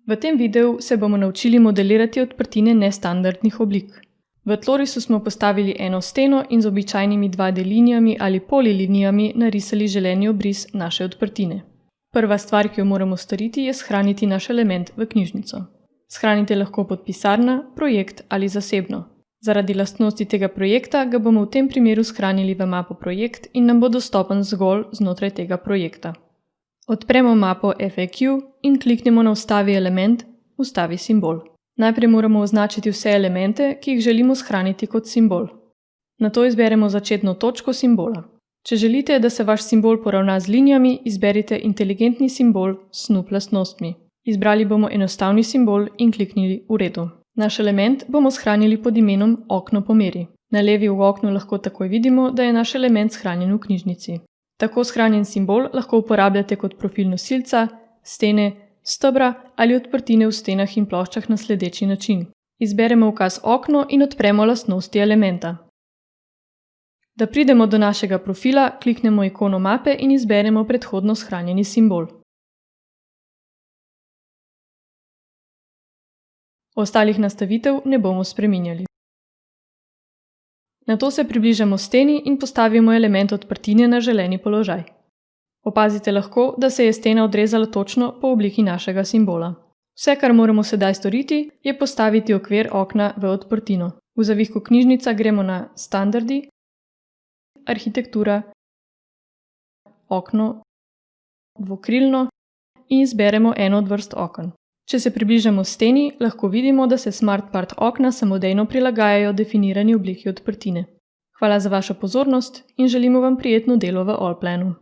V tem videu se bomo naučili modelirati odprtine nestandardnih oblik. V tlorisu smo postavili eno steno in z običajnimi 2D linijami ali polilinijami narisali želeni obris naše odprtine. Prva stvar, ki jo moramo storiti, je shraniti naš element v knjižnico. Shranite lahko pod pisarna, projekt ali zasebno. Zaradi lastnosti tega projekta ga bomo v tem primeru shranili v mapo projekt in nam bo dostopen zgolj znotraj tega projekta. Odpremo mapo FAQ in kliknemo na Vstavi element, Vstavi simbol. Najprej moramo označiti vse elemente, ki jih želimo shraniti kot simbol. Nato izberemo začetno točko simbola. Če želite, da se vaš simbol poravna z linijami, izberite inteligentni simbol s snoop lastnostmi. Izbrali bomo enostavni simbol in kliknili v redu. Naš element bomo shranili pod imenom okno pomeri. Na levi v oknu lahko takoj vidimo, da je naš element shranjen v knjižnici. Tako shranjen simbol lahko uporabljate kot profil nosilca, stene, stebra ali odprtine v stenah in ploščah na sledeči način. Izberemo ukaz okno in odpremo lastnosti elementa. Da pridemo do našega profila, kliknemo ikono mape in izberemo predhodno shranjeni simbol. Ostalih nastavitev ne bomo spreminjali. Nato se približamo steni in postavimo element odprtine na želeni položaj. Opazite lahko, da se je stena odrezala točno po obliki našega simbola. Vse, kar moramo sedaj storiti, je postaviti okvir okna v odprtino. V zavihku knjižnica gremo na Standardi, Arhitektura, Okno, Dvokrilno in izberemo eno od vrst oken. Če se približamo steni, lahko vidimo, da se SmartPart okna samodejno prilagajajo definirani obliki odprtine. Hvala za vašo pozornost in želimo vam prijetno delo v Allplanu.